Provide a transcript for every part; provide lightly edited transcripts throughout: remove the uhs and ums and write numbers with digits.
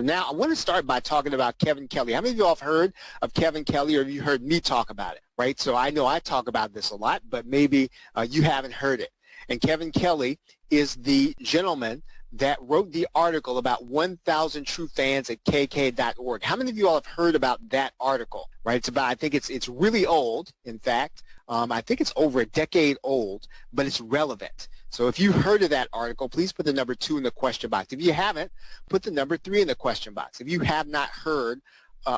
Now, I want to start by talking about Kevin Kelly. How many of you all have heard of Kevin Kelly, or have you heard me talk about it, right? So I know I talk about this a lot, but maybe you haven't heard it. And Kevin Kelly is the gentleman that wrote the article about 1,000 true fans at kk.org. How many of you all have heard about that article, right? It's about, I think it's really old, in fact. I think it's over a decade old, but it's relevant. So if you heard of that article, please put the number 2 in the question box. If you haven't, put the number 3 in the question box. If you have not heard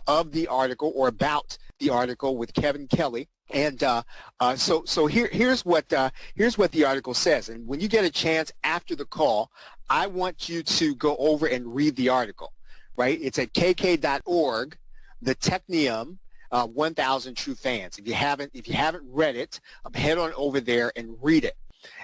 of the article or about the article with Kevin Kelly, and here's what the article says. And when you get a chance after the call, I want you to go over and read the article, right? It's at kk.org, the Technium 1,000 True Fans. If you haven't read it, head on over there and read it.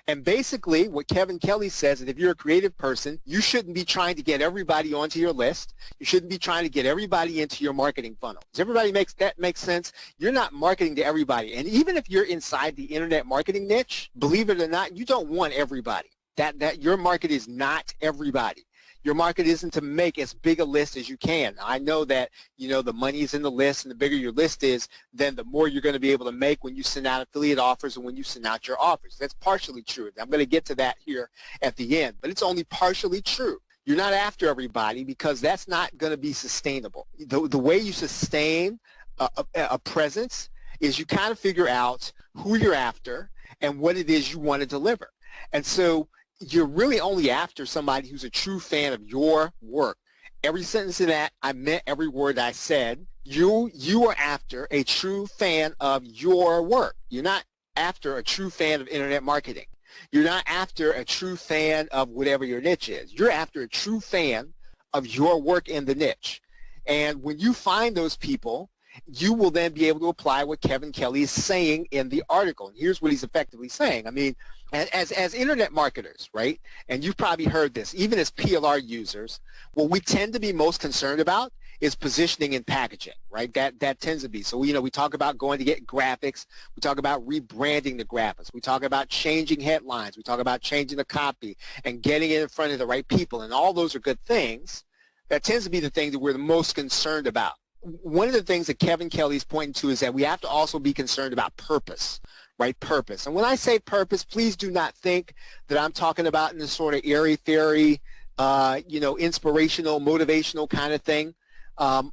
And basically what Kevin Kelly says is if you're a creative person, you shouldn't be trying to get everybody onto your list. You shouldn't be trying to get everybody into your marketing funnel. Does everybody make sense? You're not marketing to everybody. And even if you're inside the internet marketing niche, believe it or not, you don't want everybody. That your market is not everybody. Your market isn't to make as big a list as you can. I know that, the money is in the list, and the bigger your list is, then the more you're going to be able to make when you send out affiliate offers and when you send out your offers. That's partially true. I'm going to get to that here at the end, but it's only partially true. You're not after everybody because that's not going to be sustainable. The way you sustain a presence is you kind of figure out who you're after and what it is you want to deliver. And so you're really only after somebody who's a true fan of your work. Every sentence in that, I meant every word I said. You are after a true fan of your work. You're not after a true fan of internet marketing. You're not after a true fan of whatever your niche is. You're after a true fan of your work in the niche. And when you find those people, you will then be able to apply what Kevin Kelly is saying in the article. And here's what he's effectively saying. I mean, as internet marketers, right, and you've probably heard this, even as PLR users, what we tend to be most concerned about is positioning and packaging, right? That tends to be. So, we talk about going to get graphics. We talk about rebranding the graphics. We talk about changing headlines. We talk about changing the copy and getting it in front of the right people. And all those are good things. That tends to be the thing that we're the most concerned about. One of the things that Kevin Kelly is pointing to is that we have to also be concerned about purpose, right? Purpose. And when I say purpose, please do not think that I'm talking about in this sort of airy-fairy, inspirational, motivational kind of thing.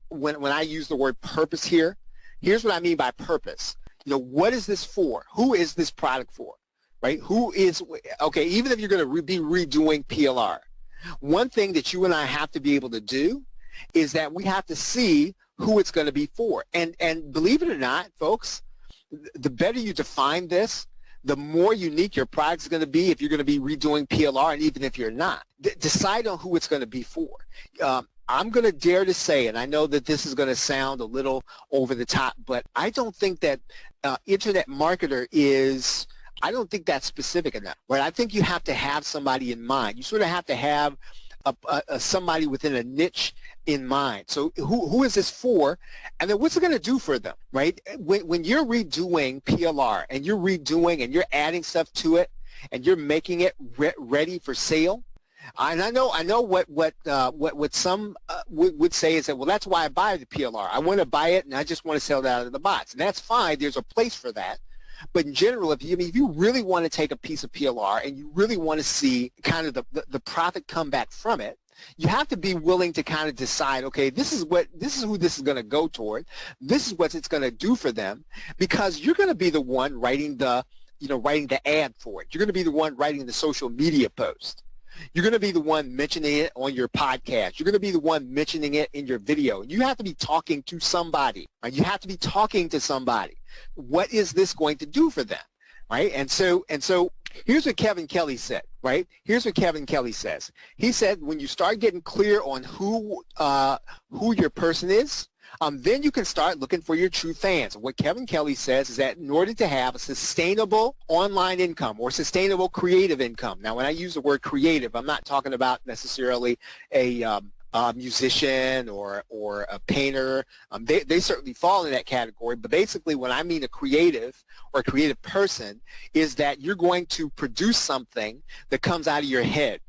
When I use the word purpose here, here's what I mean by purpose. What is this for? Who is this product for, right? Even if you're going to be redoing PLR, one thing that you and I have to be able to do is that we have to see who it's going to be for. And believe it or not, folks, the better you define this, the more unique your product is going to be if you're going to be redoing PLR, and even if you're not. Decide on who it's going to be for. I'm going to dare to say, and I know that this is going to sound a little over the top, but I don't think that internet marketer is, I don't think that's specific enough. Right? I think you have to have somebody in mind. You sort of have to have somebody within a niche in mind. So who is this for? And then what's it going to do for them, right? When you're redoing PLR and you're redoing and you're adding stuff to it and you're making it ready for sale, and I know what some would say is that, well, that's why I buy the PLR. I want to buy it and I just want to sell it out of the box. And that's fine. There's a place for that. But in general, if you really want to take a piece of PLR and you really want to see kind of the profit come back from it, you have to be willing to kind of decide, okay, this is who this is going to go toward. This is what it's going to do for them, because you're going to be the one writing the ad for it. You're going to be the one writing the social media post. You're going to be the one mentioning it on your podcast. You're going to be the one mentioning it in your video. You have to be talking to somebody, right? You have to be talking to somebody. What is this going to do for them, right? And so here's what Kevin Kelly said, right? Here's what Kevin Kelly says. He said when you start getting clear on who your person is, then you can start looking for your true fans. And what Kevin Kelly says is that in order to have a sustainable online income or sustainable creative income. Now, when I use the word creative, I'm not talking about necessarily a musician or a painter. They certainly fall in that category. But basically, when I mean a creative or a creative person, is that you're going to produce something that comes out of your head.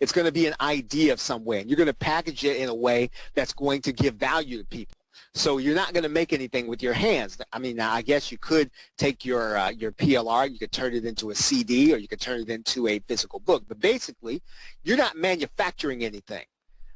It's going to be an idea of some way, and you're going to package it in a way that's going to give value to people. So you're not going to make anything with your hands. I mean, now I guess you could take your PLR, you could turn it into a CD, or you could turn it into a physical book. But basically, you're not manufacturing anything.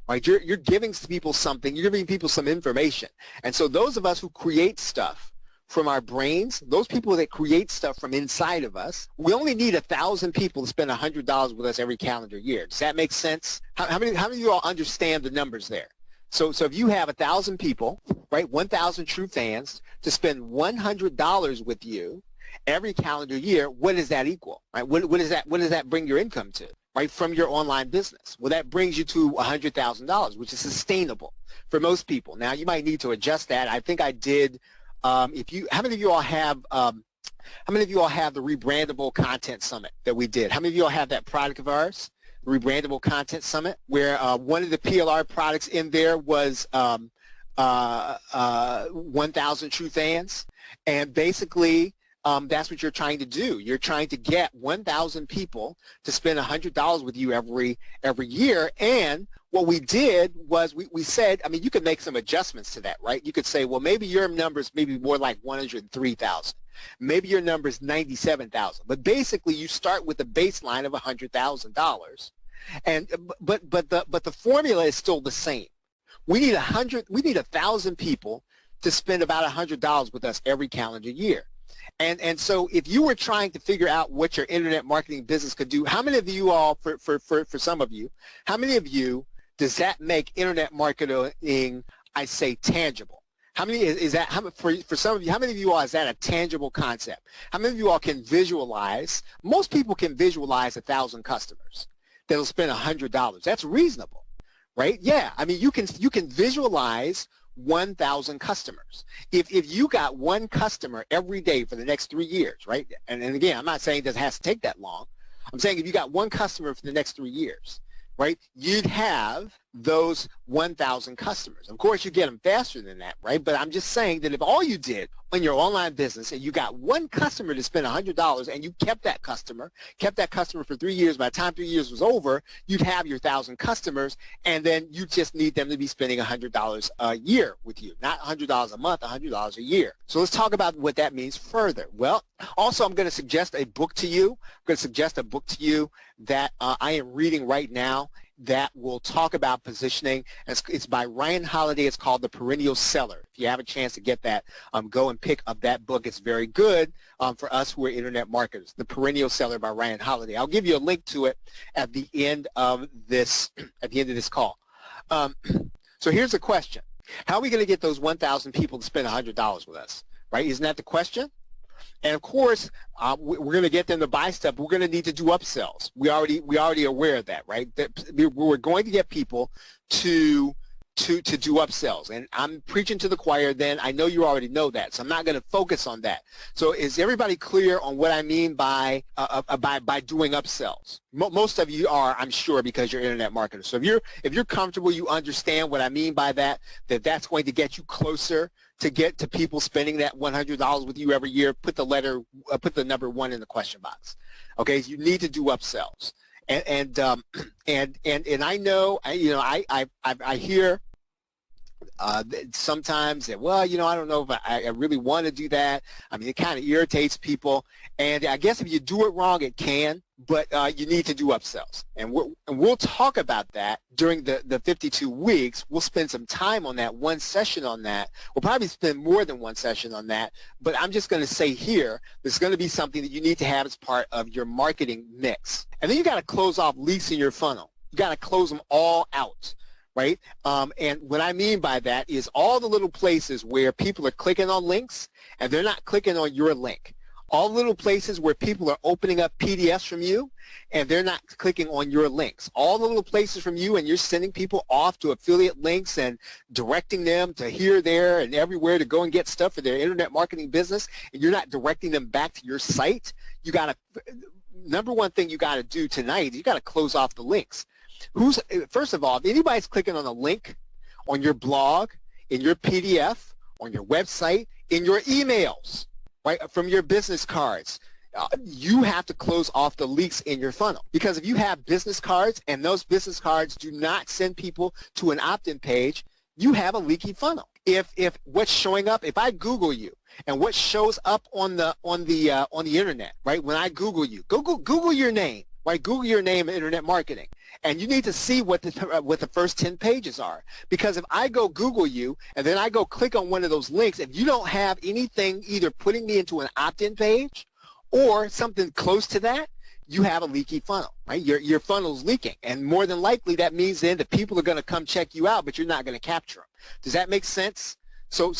Right? You're giving people something. You're giving people some information. And so those of us who create stuff from our brains, those people that create stuff from inside of us, we only need 1,000 people to spend $100 with us every calendar year. Does that make sense? How many of you all understand the numbers there? So if you have 1,000 people, right, 1,000 true fans to spend $100 with you every calendar year, what does that equal? Right? What does that bring your income to? Right, from your online business? Well, that brings you to $100,000, which is sustainable for most people. Now, you might need to adjust that. I think I did. How many of you all have the Rebrandable Content Summit that we did? How many of you all have that product of ours, the Rebrandable Content Summit, where one of the PLR products in there was 1,000 true fans, and basically that's what you're trying to do. You're trying to get 1,000 people to spend $100 with you every year. And what we did was we said, I mean, you could make some adjustments to that, right? You could say, well, maybe your number's maybe more like 103,000. Maybe your number's 97,000. But basically, you start with a baseline of $100,000, and but the formula is still the same. We need 1,000 people to spend about $100 with us every calendar year. And so if you were trying to figure out what your internet marketing business could do, how many of you all, for some of you, how many of you does that make internet marketing, I say, tangible? How many is that? For some of you, how many of you all is that a tangible concept? How many of you all can visualize? Most people can visualize 1,000 customers that'll spend $100. That's reasonable, right? Yeah, I mean, you can visualize 1,000 customers. If you got one customer every day for the next 3 years, right? And again, I'm not saying that it has to take that long. I'm saying if you got one customer for the next 3 years, right, you'd have those 1,000 customers. Of course, you get them faster than that, right? But I'm just saying that if all you did in your online business and you got one customer to spend $100 and you kept that customer for 3 years, by the time 3 years was over, you'd have your 1,000 customers, and then you just need them to be spending $100 a year with you. Not $100 a month, $100 a year. So let's talk about what that means further. Well, also I'm going to suggest a book to you. I'm going to suggest a book to you that I am reading right now that will talk about positioning. It's by Ryan Holiday. It's called The Perennial Seller. If you have a chance to get that, go and pick up that book. It's very good for us who are internet marketers. The Perennial Seller by Ryan Holiday. I'll give you a link to it at the end of this call. So here's the question: how are we going to get those 1,000 people to spend $100 with us? Right? Isn't that the question? And of course, we're going to get them to buy stuff. We're going to need to do upsells. We already aware of that, right? That we're going to get people to do upsells. And I'm preaching to the choir. Then I know you already know that, so I'm not going to focus on that. So is everybody clear on what I mean by doing upsells? Most of you are, I'm sure, because you're internet marketers. So if you're comfortable, you understand what I mean by that. That's going to get you closer to get to people spending that $100 with you every year. Put the number 1 in the question box. Okay, you need to do upsells, and I know, I hear sometimes that, well, I don't know if I really want to do that. I mean, it kind of irritates people, and I guess if you do it wrong, it can. But you need to do upsells, and we'll talk about that during the 52 weeks. We'll spend some time on that, one session on that. We'll probably spend more than one session on that, but I'm just going to say here, there's going to be something that you need to have as part of your marketing mix. And then you got to close off leaks in your funnel. You got to close them all out. Right? And what I mean by that is all the little places where people are clicking on links and they're not clicking on your link. All the little places where people are opening up PDFs from you and they're not clicking on your links. All the little places from you and you're sending people off to affiliate links and directing them to here, there, and everywhere to go and get stuff for their internet marketing business, and you're not directing them back to your site. You got to, number one thing you got to do tonight, you got to close off the links. First of all, if anybody's clicking on a link on your blog, in your PDF, on your website, in your emails, right, from your business cards, you have to close off the leaks in your funnel. Because if you have business cards and those business cards do not send people to an opt-in page, you have a leaky funnel. If what's showing up, if I Google you and what shows up on the internet, right? When I Google you, Google your name, right? Google your name in internet marketing, and you need to see what the first 10 pages are. Because if I go Google you and then I go click on one of those links, if you don't have anything either putting me into an opt-in page or something close to that, you have a leaky funnel, right? Your funnel's leaking, and more than likely that means then that people are going to come check you out, but you're not going to capture them. Does that make sense? So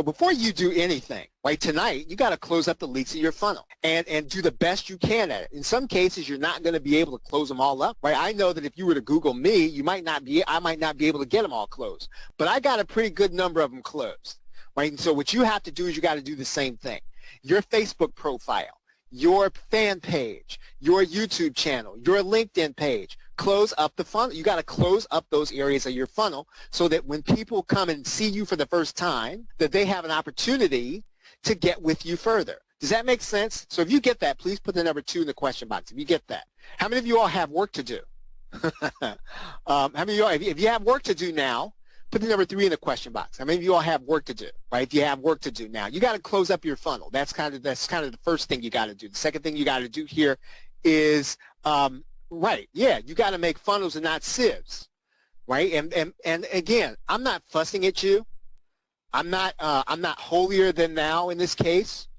before you do anything, right, tonight, you got to close up the leaks in your funnel and do the best you can at it. In some cases, you're not going to be able to close them all up, right? I know that if you were to Google me, I might not be able to get them all closed, but I got a pretty good number of them closed, right? And so what you have to do is you got to do the same thing. Your Facebook profile, your fan page, your YouTube channel, your LinkedIn page, close up the funnel. You got to close up those areas of your funnel so that when people come and see you for the first time, that they have an opportunity to get with you further. Does that make sense? So if you get that, please put the number 2 in the question box if you get that. How many of you all have work to do? How many of you all, if you have work to do now, put the number 3 in the question box. How many of you all have work to do, right? If you have work to do now, you got to close up your funnel. That's kind of the first thing you got to do. The second thing you got to do here is, you got to make funnels and not sieves, right? And again, I'm not fussing at you. I'm not holier than thou in this case.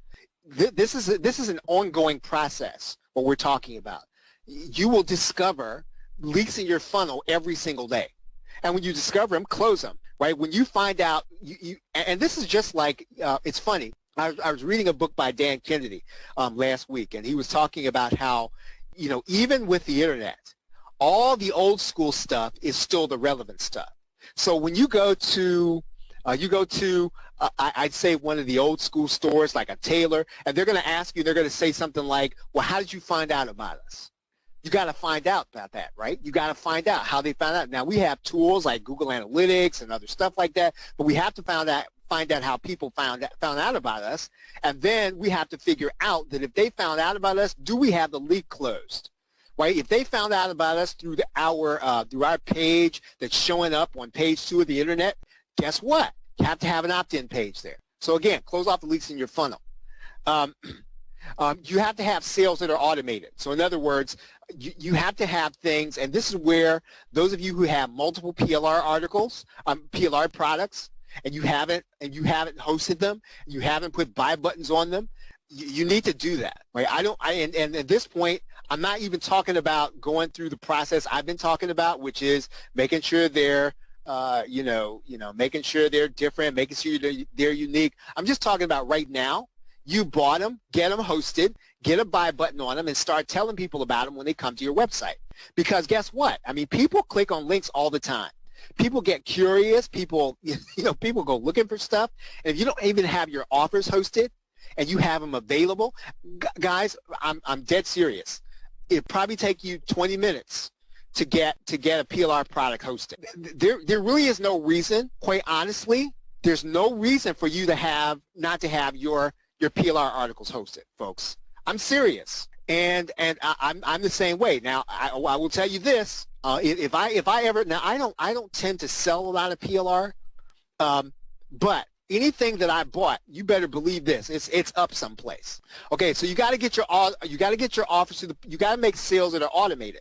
This is an ongoing process. What we're talking about, you will discover leaks in your funnel every single day. And when you discover them, close them, right? When you find out, and this is just like, it's funny. I was reading a book by Dan Kennedy last week, and he was talking about how, even with the internet, all the old school stuff is still the relevant stuff. So when you go to, I'd say one of the old school stores like a Taylor, and they're going to ask you, they're going to say something like, well, how did you find out about us? You got to find out about that, right? You got to find out how they found out. Now, we have tools like Google Analytics and other stuff like that, but we have to find out how people found out about us, and then we have to figure out that if they found out about us, do we have the leak closed, right? If they found out about us through our page that's showing up on page 2 of the internet, guess what? You have to have an opt-in page there. So again, close off the leaks in your funnel. You have to have sales that are automated. So in other words, you have to have things, and this is where those of you who have multiple PLR articles, PLR products, and you haven't hosted them, you haven't put buy buttons on them, you need to do that, right? And at this point, I'm not even talking about going through the process I've been talking about, which is making sure they're making sure they're different, making sure they're unique. I'm just talking about right now. You bought them, get them hosted, get a buy button on them, and start telling people about them when they come to your website. Because guess what? I mean, people click on links all the time. People get curious. People go looking for stuff. And if you don't even have your offers hosted and you have them available, guys, I'm dead serious. It'd probably take you 20 minutes to get a PLR product hosted. There really is no reason, quite honestly, there's no reason for you to not to have your PLR articles hosted, folks. I'm serious, and I'm the same way. Now, I will tell you this: if I ever, now I don't tend to sell a lot of PLR, but anything that I bought, you better believe this: it's up someplace. Okay, so you got to get your offers you got to make sales that are automated.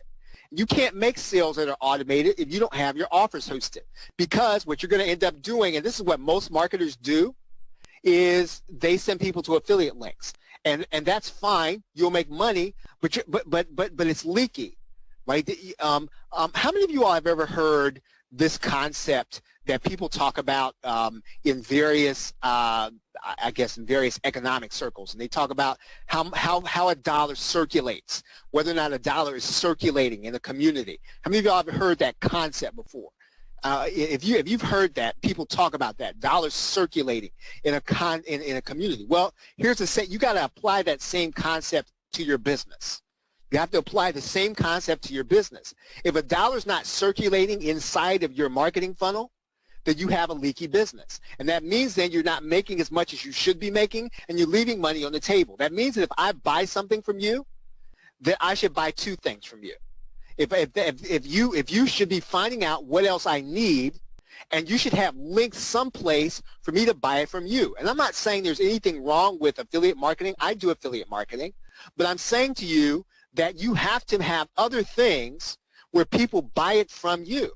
You can't make sales that are automated if you don't have your offers hosted, because what you're going to end up doing, and this is what most marketers do, is they send people to affiliate links, and that's fine. You'll make money, but it's leaky, right? How many of you all have ever heard this concept that people talk about in various, in various economic circles, and they talk about how a dollar circulates, whether or not a dollar is circulating in a community? How many of you all have heard that concept before? If you've heard that, people talk about that, dollars circulating in a community. Well, here's the thing: you got to apply that same concept to your business. You have to apply the same concept to your business. If a dollar's not circulating inside of your marketing funnel, then you have a leaky business. And that means then you're not making as much as you should be making, and you're leaving money on the table. That means that if I buy something from you, then I should buy two things from you. If you should be finding out what else I need, and you should have links someplace for me to buy it from you. And I'm not saying there's anything wrong with affiliate marketing. I do affiliate marketing. But I'm saying to you that you have to have other things where people buy it from you.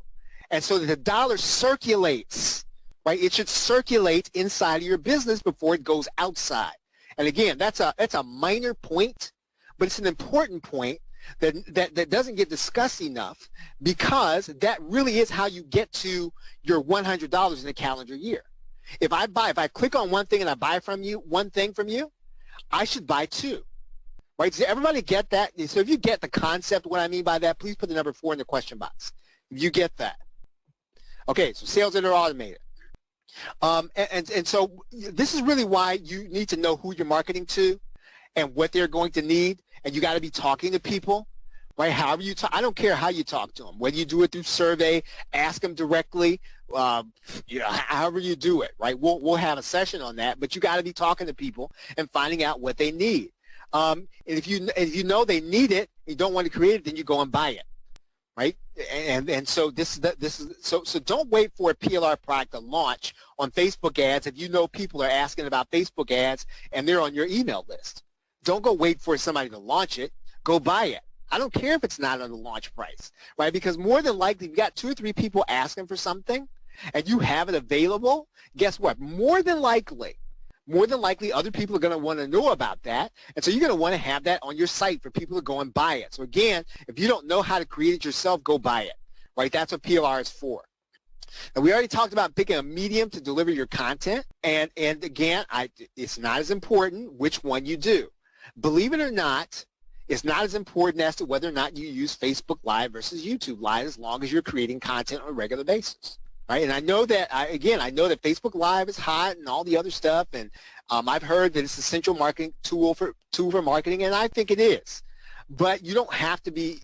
And so that the dollar circulates, right? It should circulate inside of your business before it goes outside. And again, that's a minor point, but it's an important point that doesn't get discussed enough, because that really is how you get to your $100 in a calendar year. If I click on one thing and I buy one thing from you, I should buy two. Right? Does everybody get that? So if you get the concept, what I mean by that, please put the number 4 in the question box. If you get that. Okay, so sales that are automated. And so this is really why you need to know who you're marketing to and what they're going to need, and you got to be talking to people, right? However you talk, I don't care how you talk to them, whether you do it through survey, ask them directly, however you do it, right? We'll have a session on that, but you got to be talking to people and finding out what they need. And if you know they need it, you don't want to create it, then you go and buy it, right? And so so don't wait for a PLR product to launch on Facebook ads if you know people are asking about Facebook ads and they're on your email list. Don't go wait for somebody to launch it. Go buy it. I don't care if it's not on the launch price, right? Because more than likely, you got 2 or 3 people asking for something and you have it available. Guess what? More than likely, other people are going to want to know about that. And so you're going to want to have that on your site for people to go and buy it. So again, if you don't know how to create it yourself, go buy it, right? That's what PLR is for. And we already talked about picking a medium to deliver your content. And again, it's not as important which one you do. Believe it or not, it's not as important as to whether or not you use Facebook Live versus YouTube Live, as long as you're creating content on a regular basis. Right? And I know that, I know that Facebook Live is hot and all the other stuff, and I've heard that it's a central marketing tool for marketing, and I think it is. But you don't have to be,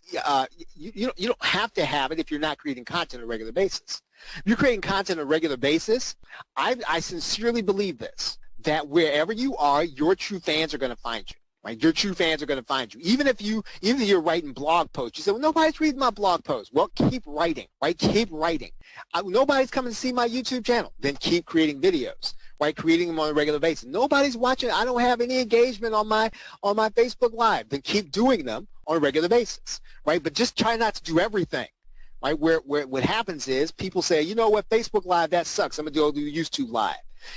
you don't have to have it if you're not creating content on a regular basis. If you're creating content on a regular basis, I sincerely believe this, that wherever you are, your true fans are going to find you. Right? Your true fans are going to find you. Even if you're writing blog posts, you say, well, nobody's reading my blog posts. Well, keep writing, right? Keep writing. Nobody's coming to see my YouTube channel. Then keep creating videos, right? Creating them on a regular basis. Nobody's watching. I don't have any engagement on my Facebook Live. Then keep doing them on a regular basis, right? But just try not to do everything, right? Where what happens is people say, you know what, Facebook Live, that sucks. I'm going to do YouTube Live.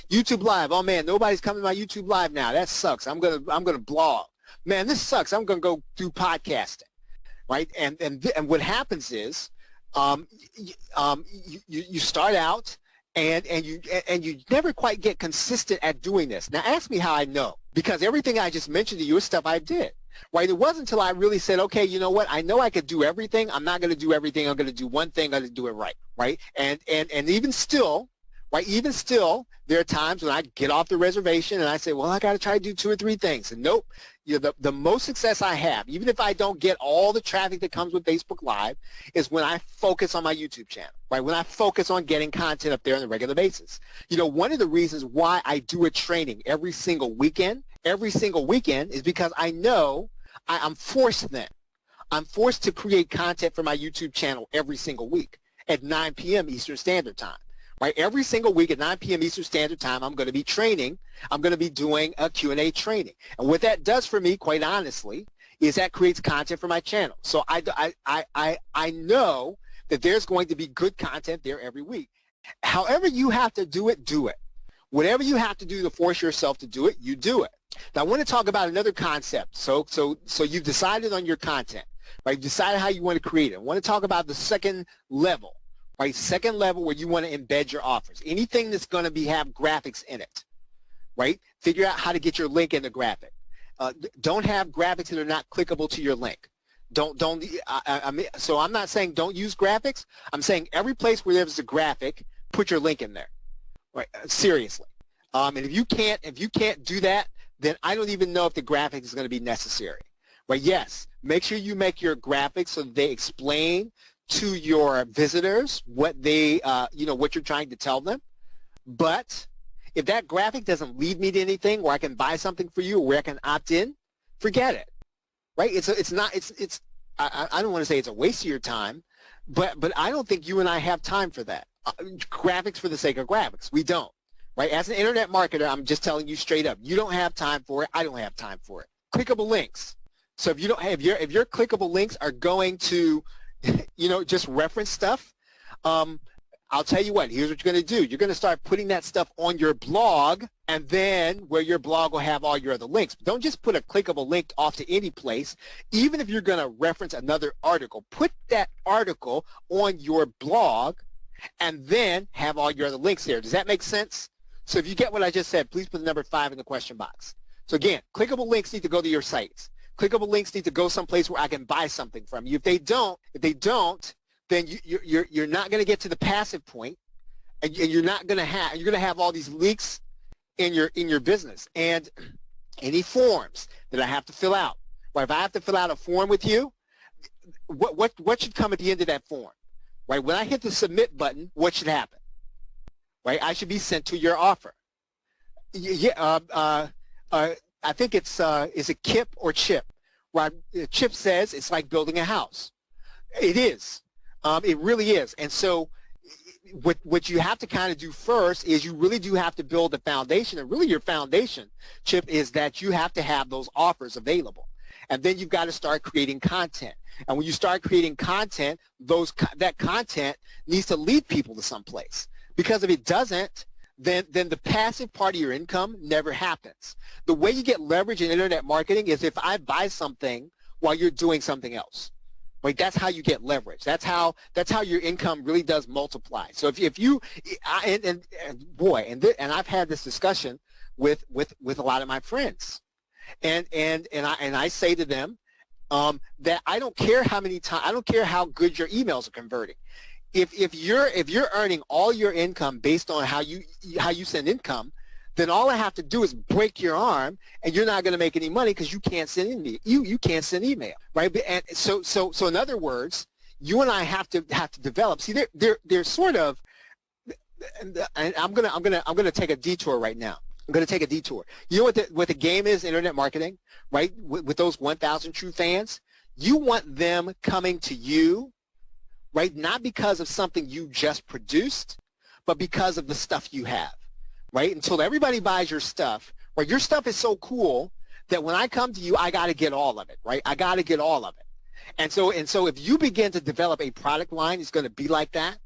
YouTube Live, oh man, nobody's coming to my YouTube Live now. That sucks. I'm gonna blog. Man, this sucks. I'm gonna go do podcasting, right? And what happens is, you start out and you never quite get consistent at doing this. Now ask me how I know, because everything I just mentioned to you is stuff I did. Right? It wasn't until I really said, okay, you know what? I know I could do everything. I'm not going to do everything. I'm going to do one thing. I'm going to do it right. Right? And even still. Right? Even still, there are times when I get off the reservation and I say, well, I got to try to do 2 or 3 things. And nope, the most success I have, even if I don't get all the traffic that comes with Facebook Live, is when I focus on my YouTube channel, right? When I focus on getting content up there on a regular basis. One of the reasons why I do a training every single weekend is because I know I'm forced then. I'm forced to create content for my YouTube channel every single week at 9 p.m. Eastern Standard Time. Right, every single week at 9 p.m. Eastern Standard Time, I'm going to be training. I'm going to be doing a Q&A training. And what that does for me, quite honestly, is that creates content for my channel. So I know that there's going to be good content there every week. However you have to do it, do it. Whatever you have to do to force yourself to do it, you do it. Now, I want to talk about another concept. So you've decided on your content, right? You've decided how you want to create it. I want to talk about the second level. Right, second level, where you want to embed your offers. Anything that's going to have graphics in it, right? Figure out how to get your link in the graphic. Don't have graphics that are not clickable to your link. So I'm not saying don't use graphics. I'm saying every place where there's a graphic, put your link in there. Right? Seriously. And if you can't do that, then I don't even know if the graphic is going to be necessary. Right? Yes, make sure you make your graphics so they explain to your visitors what they, what you're trying to tell them. But if that graphic doesn't lead me to anything where I can buy something for you or where I can opt in, forget it, right? I don't want to say it's a waste of your time, but I don't think you and I have time for that. Graphics for the sake of graphics. We don't, right? As an internet marketer, I'm just telling you straight up, you don't have time for it. I don't have time for it. Clickable links. So if you don't have if your clickable links are going to, just reference stuff, I'll tell you what, here's what you're going to do. You're going to start putting that stuff on your blog, and then where your blog will have all your other links. But don't just put a clickable link off to any place. Even if you're going to reference another article, put that article on your blog and then have all your other links there. Does that make sense? So if you get what I just said, please put the number 5 in the question box. So again, clickable links need to go to your sites. Clickable links need to go someplace where I can buy something from you. If they don't, then you're not going to get to the passive point, and you're going to have all these leaks in your business. And any forms that I have to fill out, right? If I have to fill out a form with you, what should come at the end of that form, right? When I hit the submit button, what should happen, right? I should be sent to your offer. I think is it Kip or Chip? Right? Chip says it's like building a house. It is. It really is. And so what you have to kind of do first is you really do have to build a foundation. And really your foundation, Chip, is that you have to have those offers available. And then you've got to start creating content. And when you start creating content, that content needs to lead people to someplace. Because if it doesn't, then the passive part of your income never happens. The way you get leverage in internet marketing is if I buy something while you're doing something else. Right, that's how you get leverage. That's how your income really does multiply. So if you and I've had this discussion with a lot of my friends, and I say to them that I don't care how many times, I don't care how good your emails are converting. If you're earning all your income based on how you send income, then all I have to do is break your arm, and you're not going to make any money because you can't send you can't send email, right? And so in other words, you and I have to develop. See, they're sort of, and I'm gonna take a detour right now. I'm going to take a detour. You know what the game is, internet marketing, right? With those 1,000 true fans, you want them coming to you, right? Not because of something you just produced, but because of the stuff you have. Right? Until everybody buys your stuff, right? Your stuff is so cool that when I come to you, I got to get all of it, right? I got to get all of it. And so if you begin to develop a product line, it's going to be like that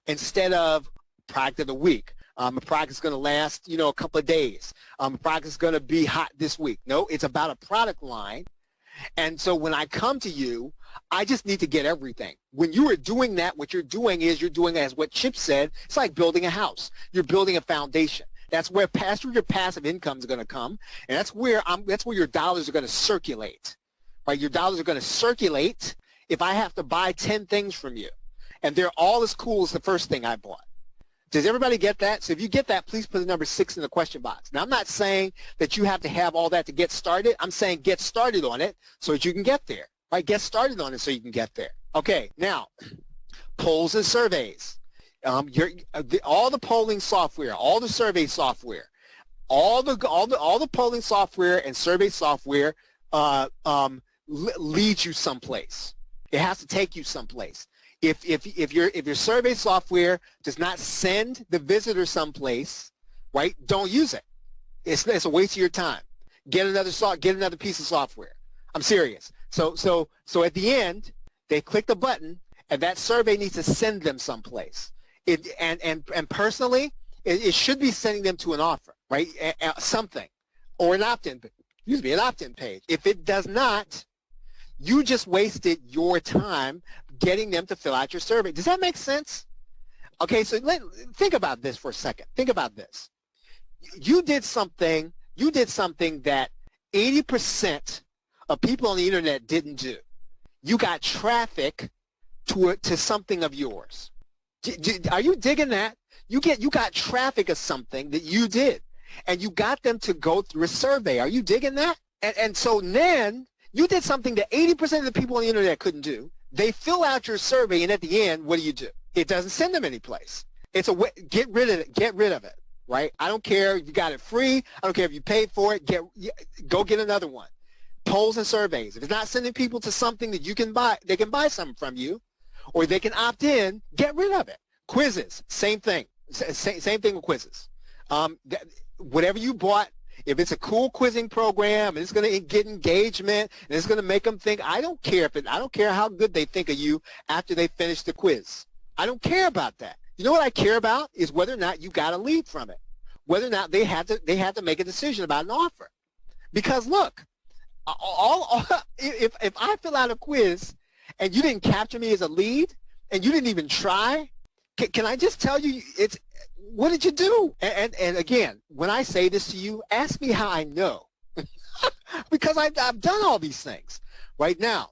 instead of product of the week. A product is going to last, a couple of days. A product is going to be hot this week. No, it's about a product line. And so when I come to you, I just need to get everything. When you are doing that, what you're doing is you're doing, as what Chip said, it's like building a house. You're building a foundation. That's where your passive income is going to come, and that's where your dollars are going to circulate. Right? Your dollars are going to circulate if I have to buy 10 things from you, and they're all as cool as the first thing I bought. Does everybody get that? So if you get that, please put the number 6 in the question box. Now, I'm not saying that you have to have all that to get started. I'm saying get started on it so that you can get there. Right? Get started on it so you can get there. Okay, now, polls and surveys. All the polling software, all the survey software, all the polling software and survey software leads you someplace. It has to take you someplace. If your survey software does not send the visitor someplace, right? Don't use it. It's a waste of your time. Get another piece of software. I'm serious. So at the end, they click the button, and that survey needs to send them someplace. And personally, it should be sending them to an offer, right? Something, or an opt-in page. If it does not, you just wasted your time getting them to fill out your survey. Does that make sense? Okay, so think about this for a second. Think about this. You did something that 80% of people on the internet didn't do. You got traffic to something of yours. Are you digging that? You got traffic of something that you did, and you got them to go through a survey. Are you digging that? And so then you did something that 80% of the people on the internet couldn't do. They fill out your survey, and at the end, what do? It doesn't send them anyplace. It's a way, get rid of it. Get rid of it, right? I don't care if you got it free. I don't care if you paid for it. Go get another one. Polls and surveys. If it's not sending people to something that you can buy, they can buy something from you, or they can opt in. Get rid of it. Quizzes, same thing. Same thing with quizzes. Whatever you bought, if it's a cool quizzing program and it's going to get engagement and it's going to make them think, I don't care how good they think of you after they finish the quiz. I don't care about that. You know what I care about is whether or not you got a lead from it, whether or not they had to make a decision about an offer. Because look, if I fill out a quiz and you didn't capture me as a lead and you didn't even try, can I just tell you, what did you do? And again, when I say this to you, ask me how I know. Because I've done all these things. Right now,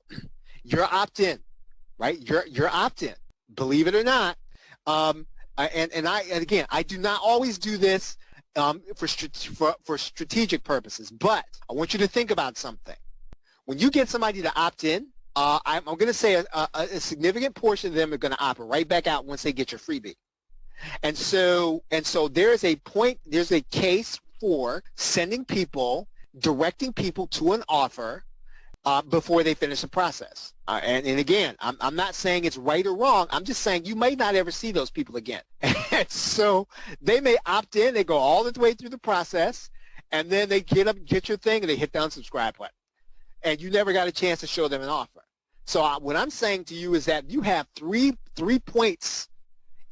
you're opt-in, right? You're opt-in, believe it or not. And again, I do not always do this for strategic purposes, but I want you to think about something. When you get somebody to opt in, I'm going to say a significant portion of them are going to opt right back out once they get your freebie. And so there's a case for sending people, directing people to an offer before they finish the process. And again, I'm not saying it's right or wrong. I'm just saying you may not ever see those people again. And so they may opt in, they go all the way through the process, and then they get your thing, and they hit the unsubscribe button. And you never got a chance to show them an offer. So what I'm saying to you is that you have three points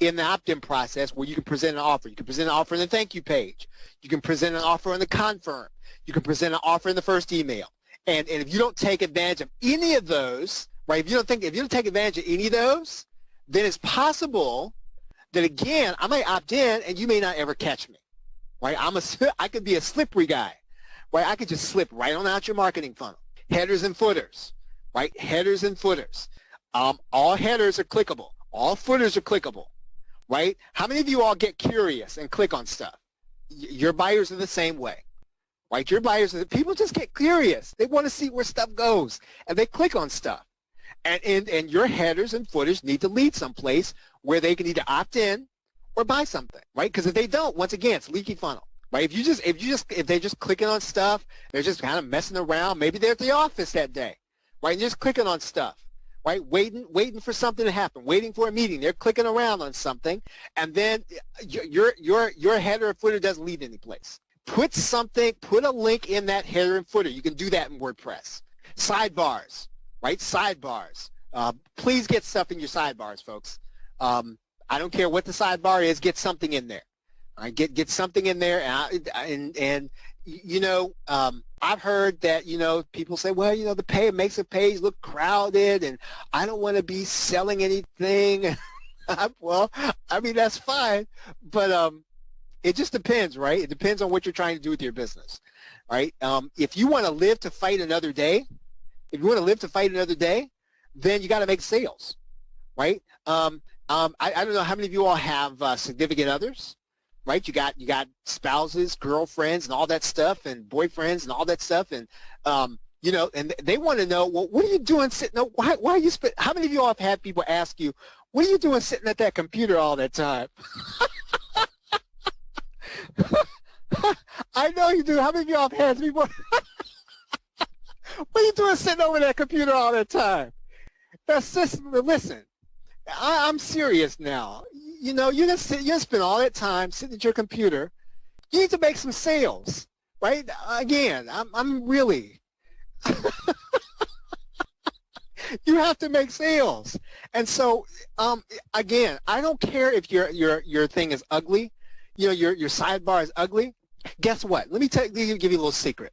in the opt-in process where you can present an offer. You can present an offer in the thank you page. You can present an offer in the confirm. You can present an offer in the first email. And if you don't take advantage of any of those, right, if you don't take advantage of any of those, then it's possible that, again, I might opt in and you may not ever catch me, right? I could be a slippery guy, right? I could just slip right on out your marketing funnel. Headers and footers, right? Headers and footers. All headers are clickable. All footers are clickable, right? How many of you all get curious and click on stuff? Your buyers are the same way, right? Your buyers people just get curious. They want to see where stuff goes, and they click on stuff. And your headers and footers need to lead someplace where they can either opt in or buy something, right? Because if they don't, once again, it's leaky funnel. Right? If they're just clicking on stuff, they're just kind of messing around. Maybe they're at the office that day, right? And just clicking on stuff, right? Waiting for something to happen, waiting for a meeting. They're clicking around on something, and then your header and footer doesn't lead any place. Put a link in that header and footer. You can do that in WordPress. Sidebars, right? Sidebars. Please get stuff in your sidebars, folks. I don't care what the sidebar is. Get something in there. Right, get something in there, and you know, I've heard that, you know, people say, well, you know, it makes a page look crowded, and I don't want to be selling anything. Well, I mean, that's fine, but it just depends, right? It depends on what you're trying to do with your business, right? If you want to live to fight another day, then you got to make sales, right? I don't know how many of you all have significant others. Right, you got spouses, girlfriends, and all that stuff, and boyfriends, and all that stuff, and you know, and they want to know, well, what are you doing sitting? Why are you? How many of you all have had people ask you, what are you doing sitting at that computer all that time? I know you do. How many of you all have had people? What are you doing sitting over that computer all that time? That's just, listen. I'm serious now. You know, you're gonna spend all that time sitting at your computer. You need to make some sales, right? Again, I'm really. You have to make sales, and so again, I don't care if your thing is ugly. You know, your sidebar is ugly. Guess what? Let me give you a little secret.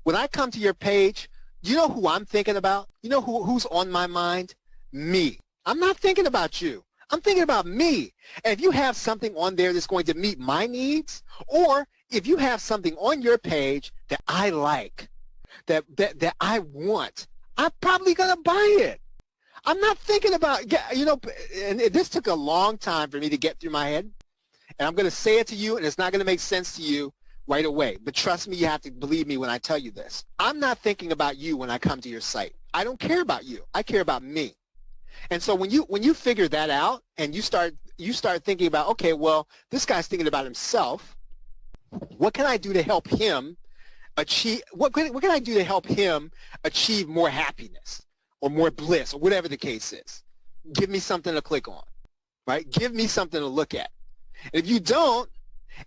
When I come to your page, you know who I'm thinking about? You know who's on my mind? Me. I'm not thinking about you. I'm thinking about me. And if you have something on there that's going to meet my needs, or if you have something on your page that I like, that I want, I'm probably going to buy it. I'm not thinking about, you know, and this took a long time for me to get through my head. And I'm going to say it to you, and it's not going to make sense to you right away. But trust me, you have to believe me when I tell you this. I'm not thinking about you when I come to your site. I don't care about you. I care about me. And so when you figure that out and you start thinking about, okay, well, this guy's thinking about himself. What can I do to help him achieve? What can I do to help him achieve more happiness or more bliss or whatever the case is? Give me something to click on, right? Give me something to look at. And if you don't,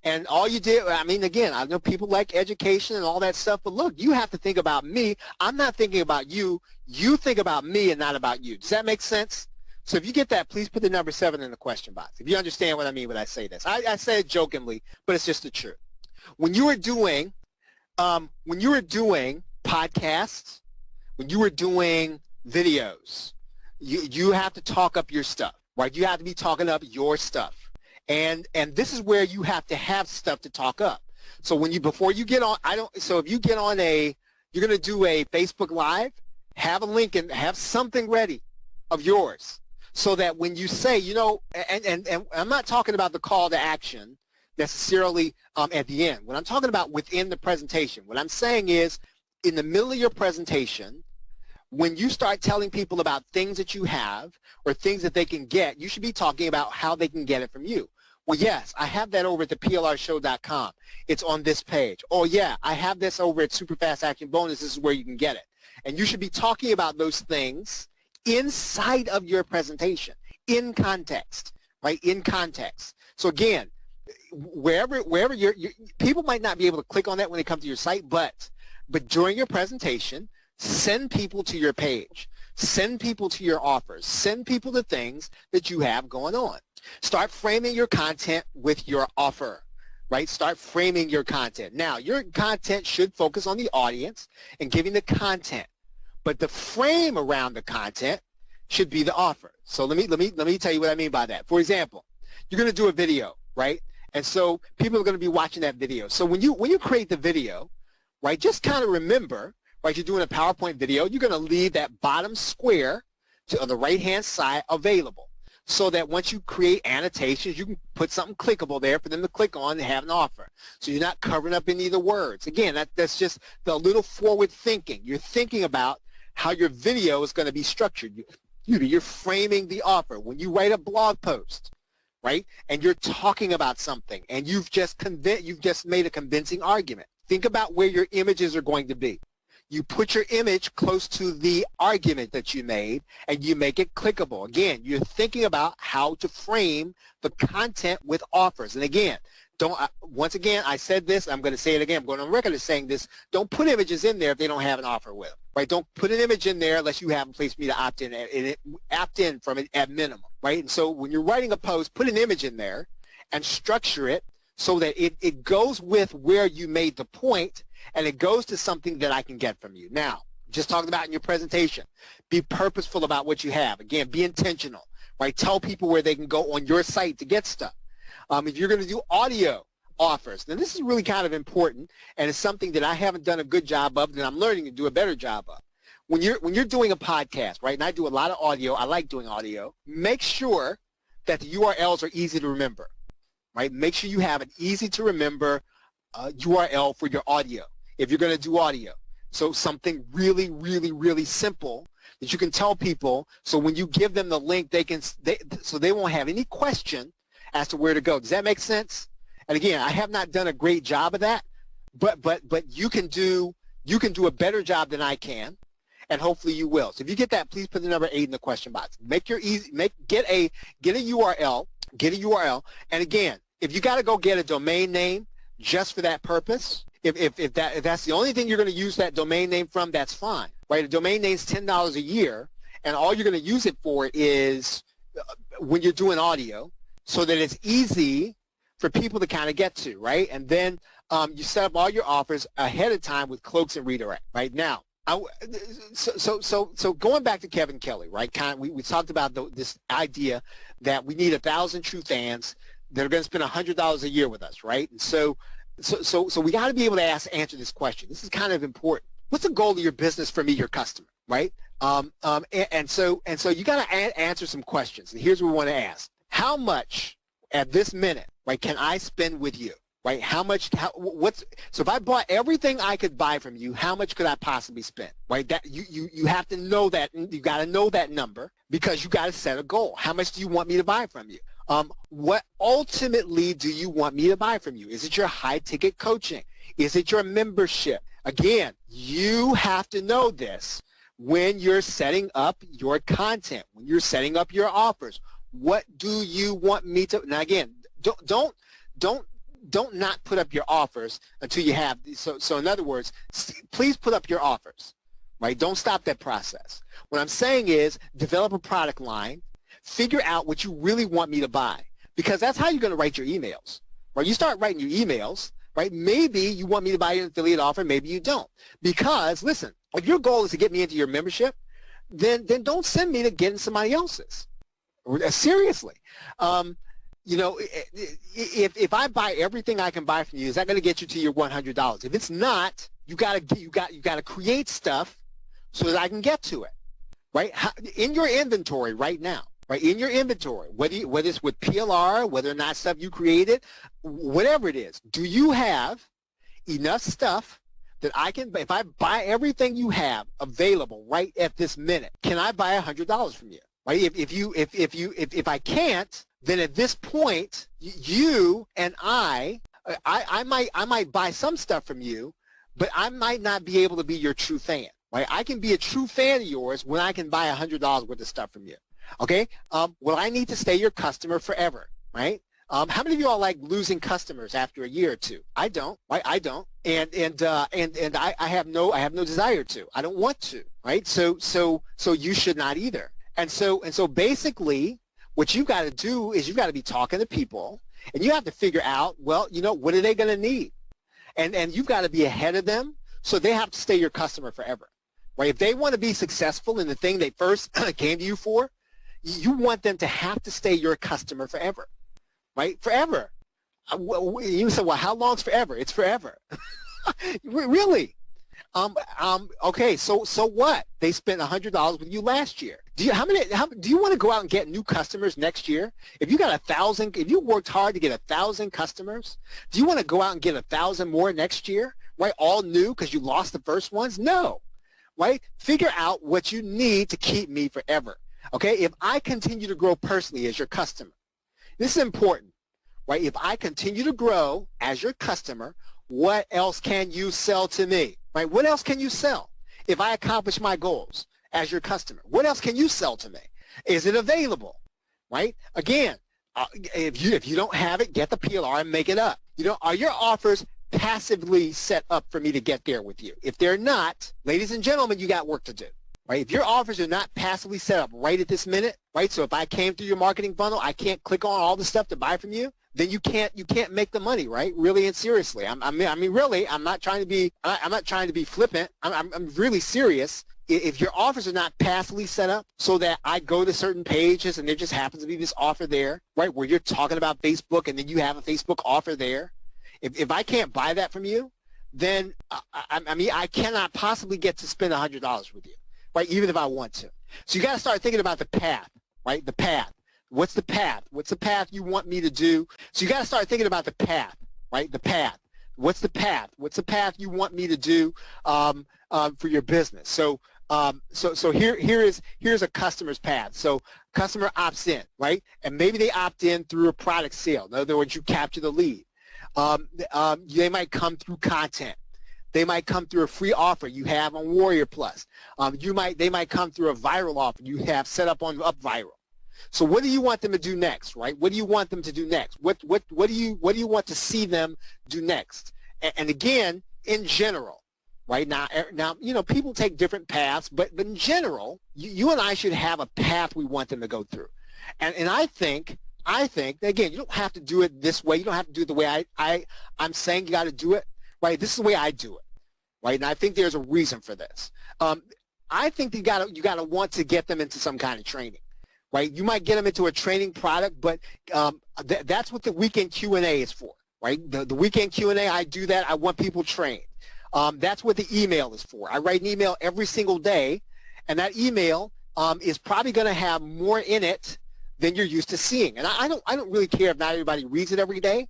and all you did, I mean, again, I know people like education and all that stuff, but look, you have to think about me. I'm not thinking about you. You think about me and not about you. Does that make sense? So if you get that, please put the number 7 in the question box. If you understand what I mean when I say this. I say it jokingly, but it's just the truth. When you were doing podcasts, when you were doing videos, you have to talk up your stuff, right? You have to be talking up your stuff. And this is where you have to have stuff to talk up. So before you get on, so if you get on you're going to do a Facebook Live, have a link and have something ready of yours so that when you say, and I'm not talking about the call to action necessarily at the end. What I'm talking about within the presentation, what I'm saying is in the middle of your presentation, when you start telling people about things that you have or things that they can get, you should be talking about how they can get it from you. Well, yes, I have that over at the plrshow.com. It's on this page. Oh, yeah, I have this over at Superfast Action Bonus. This is where you can get it. And you should be talking about those things inside of your presentation, in context, right? In context. So again, wherever people might not be able to click on that when they come to your site, but during your presentation, send people to your page. Send people to your offers. Send people to things that you have going on. Start framing your content with your offer, right? Start framing your content. Now, your content should focus on the audience and giving the content, but the frame around the content should be the offer. So let me tell you what I mean by that. For example, you're going to do a video, right? And so people are going to be watching that video. So when you create the video, right, just kind of remember, right, you're doing a PowerPoint video, you're going to leave that bottom square on the right-hand side available so that once you create annotations, you can put something clickable there for them to click on and have an offer. So you're not covering up any of the words. Again, that's just the little forward thinking. You're thinking about how your video is going to be structured. You're framing the offer. When you write a blog post, right, and you're talking about something and you've just made a convincing argument, think about where your images are going to be. You put your image close to the argument that you made and you make it clickable. Again, you're thinking about how to frame the content with offers. And again, once again, I said this, I'm going to say it again, I'm going on record as saying this, don't put images in there if they don't have an offer with them, right? Don't put an image in there unless you have a place for me to opt in from it at minimum, right? And so when you're writing a post, put an image in there and structure it so that it goes with where you made the point and it goes to something that I can get from you. Now, just talking about in your presentation, be purposeful about what you have. Again, be intentional, right? Tell people where they can go on your site to get stuff. If you're going to do audio offers, now this is really kind of important, and it's something that I haven't done a good job of, and I'm learning to do a better job of. When you're doing a podcast, right, and I do a lot of audio, I like doing audio, make sure that the URLs are easy to remember, right? Make sure you have an easy to remember URL for your audio if you're going to do audio. So something really, really, really simple that you can tell people, so when you give them the link, so they won't have any question as to where to go. Does that make sense? And again, I have not done a great job of that, but you can do a better job than I can, and hopefully you will. So if you get that, please put the number 8 in the question box. Get a URL, and again, if you got to go get a domain name just for that purpose, if that's the only thing you're going to use that domain name from, that's fine, right? A domain name is $10 a year, and all you're going to use it for is when you're doing audio, so that it's easy for people to kind of get to, right? And then you set up all your offers ahead of time with cloaks and redirect, right? Now, so going back to Kevin Kelly, right? We talked about this idea that we need 1,000 true fans that are going to spend $100 a year with us, right? And so we got to be able to answer this question. This is kind of important. What's the goal of your business for me, your customer, right? And so you got to answer some questions. And here's what we want to ask. How much at this minute, right, can I spend with you, right? So if I bought everything I could buy from you, how much could I possibly spend, right? That you have to know that, you got to know that number because you got to set a goal. How much do you want me to buy from you? What ultimately do you want me to buy from you? Is it your high-ticket coaching? Is it your membership? Again, you have to know this when you're setting up your content, when you're setting up your offers. What do you want me to? Now again, don't not put up your offers until you have. So in other words, please put up your offers, right? Don't stop that process. What I'm saying is develop a product line. Figure out what you really want me to buy, because that's how you're going to write your emails, right? You start writing your emails, right? Maybe you want me to buy an affiliate offer, maybe you don't. Because, listen, if your goal is to get me into your membership, then don't send me to get in somebody else's. Seriously. You know, if I buy everything I can buy from you, is that going to get you to your $100? If it's not, you got to create stuff so that I can get to it, right? In your inventory right now. Right, in your inventory, whether it's with PLR, whether or not stuff you created, whatever it is, do you have enough stuff that I can, if I buy everything you have available right at this minute, can I buy $100 from you? Right? If I can't, then at this point, you and I might buy some stuff from you, but I might not be able to be your true fan. Right? I can be a true fan of yours when I can buy $100 worth of stuff from you. Okay, well, I need to stay your customer forever, right? How many of you all like losing customers after a year or two? I don't, right? I don't, and I have no desire to. I don't want to, right? So you should not either. And so basically, what you've got to do is you've got to be talking to people, and you have to figure out, well, you know, what are they going to need, and you've got to be ahead of them, so they have to stay your customer forever, right? If they want to be successful in the thing they first came to you for, you want them to have to stay your customer forever, right? Forever. You say, well, how long's forever? It's forever. Really? Okay, so what? They spent $100 with you last year. Do you want to go out and get new customers next year? If you got 1,000, if you worked hard to get 1,000 customers, do you want to go out and get 1,000 more next year, right? All new because you lost the first ones? No, right? Figure out what you need to keep me forever. Okay, if I continue to grow personally as your customer, this is important, right? If I continue to grow as your customer, what else can you sell to me, right? What else can you sell? If I accomplish my goals as your customer, what else can you sell to me? Is it available, right? Again, if you don't have it, get the PLR and make it up. You know, are your offers passively set up for me to get there with you? If they're not, ladies and gentlemen, you got work to do. Right? If your offers are not passively set up right at this minute, right? So if I came through your marketing funnel, I can't click on all the stuff to buy from you, then you can't make the money, right? Really and seriously. I mean, really, I'm not trying to be flippant. I'm really serious. If your offers are not passively set up so that I go to certain pages and there just happens to be this offer there, right? Where you're talking about Facebook and then you have a Facebook offer there. If I can't buy that from you, then I cannot possibly get to spend $100 with you. Right, even if I want to. So you got to start thinking about the path, right? The path. What's the path? What's the path you want me to do? So you got to start thinking about the path, right? The path. What's the path? What's the path you want me to do for your business? So here's a customer's path. So customer opts in, right? And maybe they opt in through a product sale. In other words, you capture the lead. They might come through content. They might come through a free offer you have on Warrior Plus. They might come through a viral offer you have set up on UpViral. So what do you want them to do next, right? What do you want them to do next? What do you want to see them do next? And again, in general, right now, you know, people take different paths, but in general, you and I should have a path we want them to go through. And I think again, you don't have to do it this way. You don't have to do it the way I'm saying you got to do it, right? This is the way I do it. Right, and I think there's a reason for this. I think you gotta want to get them into some kind of training, right? You might get them into a training product, but that's what the weekend Q&A is for, right? The weekend Q&A, I do that. I want people trained. That's what the email is for. I write an email every single day, and that email is probably going to have more in it than you're used to seeing. And I don't really care if not everybody reads it every day.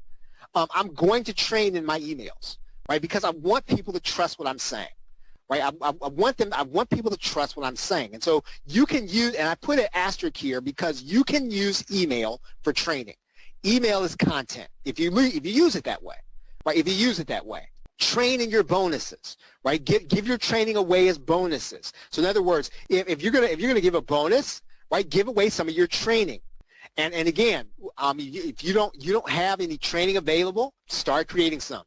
I'm going to train in my emails, right? Because I want people to trust what I'm saying, right? I want people to trust what I'm saying. And so you can use, and I put an asterisk here because you can use email for training. Email is content if you use it that way, right? If you use it that way. Train in your bonuses, right? Give your training away as bonuses. So in other words, if you're gonna give a bonus, right, give away some of your training. And again, if you don't have any training available, start creating some.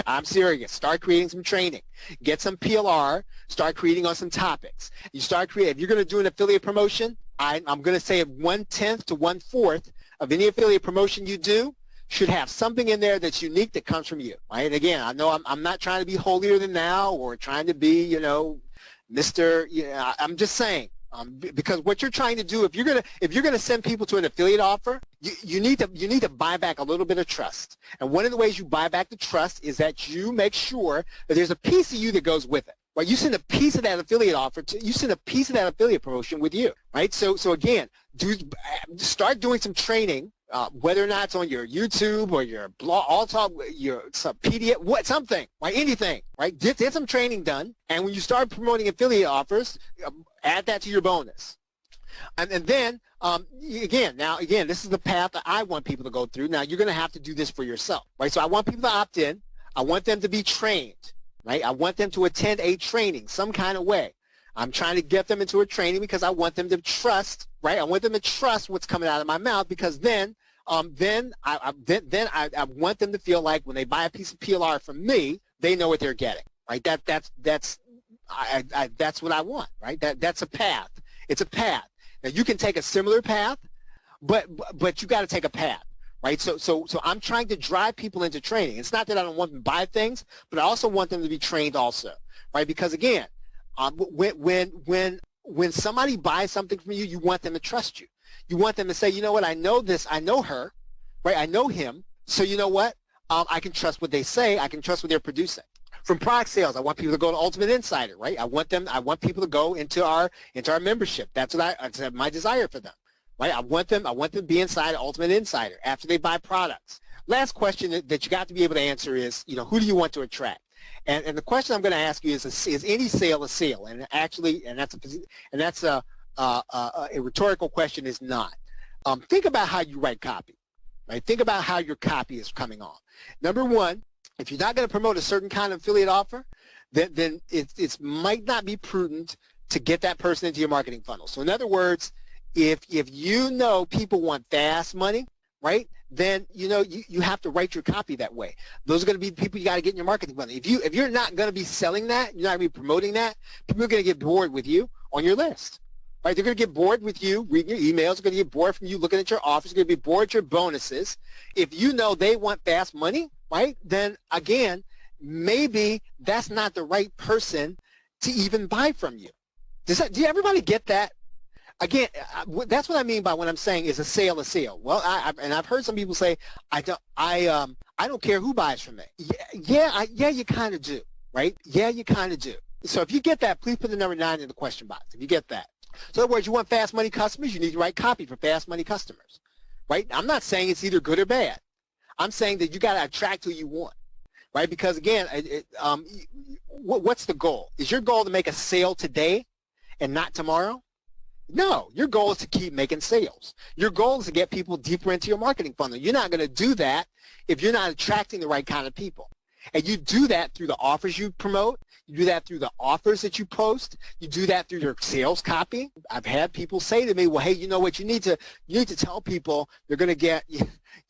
I'm serious. Start creating some training. Get some PLR. Start creating on some topics. You start creating. If you're going to do an affiliate promotion, I'm going to say 1/10 to 1/4 of any affiliate promotion you do should have something in there that's unique that comes from you. Right? And again, I know I'm not trying to be holier than thou or trying to be, Mr. I'm just saying. Because what you're trying to do, if you're gonna send people to an affiliate offer, you need to buy back a little bit of trust. And one of the ways you buy back the trust is that you make sure that there's a piece of you that goes with it. Right? You send a piece of that affiliate offer you send a piece of that affiliate promotion with you. Right? So again, start doing some training. Whether or not it's on your YouTube or your blog, some PDF, something, right? Anything, right? Get some training done, and when you start promoting affiliate offers, add that to your bonus. And then, again, this is the path that I want people to go through. Now, you're going to have to do this for yourself, right? So I want people to opt in. I want them to be trained, right? I want them to attend a training some kind of way. I'm trying to get them into a training because I want them to trust, right? I want them to trust what's coming out of my mouth because then I want them to feel like when they buy a piece of PLR from me, they know what they're getting, right? That's what I want, right? That's a path. It's a path. Now you can take a similar path, but you got to take a path, right? So I'm trying to drive people into training. It's not that I don't want them to buy things, but I also want them to be trained also, right? Because again, when somebody buys something from you, you want them to trust you. You want them to say, you know what, I know this, I know her, right? I know him. So you know what? I can trust what they say. I can trust what they're producing. From product sales, I want people to go to Ultimate Insider, right? I want people to go into our membership. That's my desire for them, right? I want them to be inside Ultimate Insider after they buy products. Last question that you got to be able to answer is, who do you want to attract? And the question I'm going to ask you is any sale a sale? And actually, that's a rhetorical question is not. Think about how you write copy, right? Think about how your copy is coming on. Number one, if you're not going to promote a certain kind of affiliate offer, then it might not be prudent to get that person into your marketing funnel. So in other words, if you know people want fast money, right, then you have to write your copy that way. Those are going to be the people you got to get in your marketing funnel. If you're not going to be selling that, you're not going to be promoting that, people are going to get bored with you on your list. Right? They're going to get bored with you reading your emails. They're going to get bored from you looking at your offers. They're going to be bored with your bonuses. If you know they want fast money, right, then again, maybe that's not the right person to even buy from you. Do everybody get that? Again, that's what I mean by when I'm saying is a sale a sale. Well, I've heard some people say I don't care who buys from me. Yeah, you kind of do, right? Yeah, you kind of do. So if you get that, please put the number 9 in the question box. If you get that. So in other words, you want fast money customers, you need to write copy for fast money customers, right? I'm not saying it's either good or bad. I'm saying that you got to attract who you want, right? Because again, what's the goal? Is your goal to make a sale today and not tomorrow? No, your goal is to keep making sales. Your goal is to get people deeper into your marketing funnel. You're not going to do that if you're not attracting the right kind of people. And you do that through the offers you promote. You do that through the offers that you post. You do that through your sales copy. I've had people say to me, well, hey, you know what, you need to tell people they're going to get, you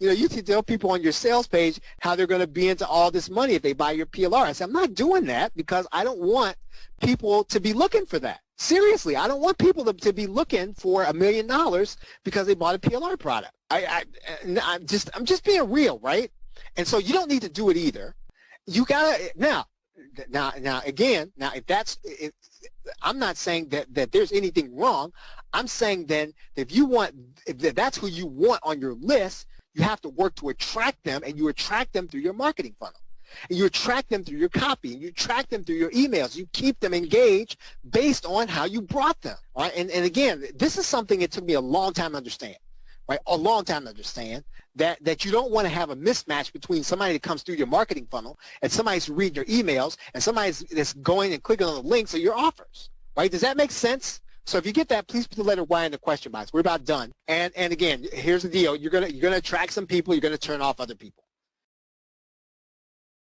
need to tell people on your sales page how they're going to be into all this money if they buy your PLR. I said, I'm not doing that because I don't want people to be looking for that. Seriously, I don't want people to be looking for $1 million because they bought a PLR product. I'm just being real, right? And so you don't need to do it either. You gotta now again. If I'm not saying that there's anything wrong. I'm saying then if that's who you want on your list, you have to work to attract them, and you attract them through your marketing funnel. And you attract them through your copy, and you attract them through your emails. You keep them engaged based on how you brought them. Right? And again, this is something it took me a long time to understand. right? A long time to understand that you don't want to have a mismatch between somebody that comes through your marketing funnel and somebody's reading your emails and somebody's that's going and clicking on the links of your offers, right? Does that make sense? So if you get that, please put the letter Y in the question box. We're about done. And again, here's the deal. You're gonna attract some people. You're gonna turn off other people.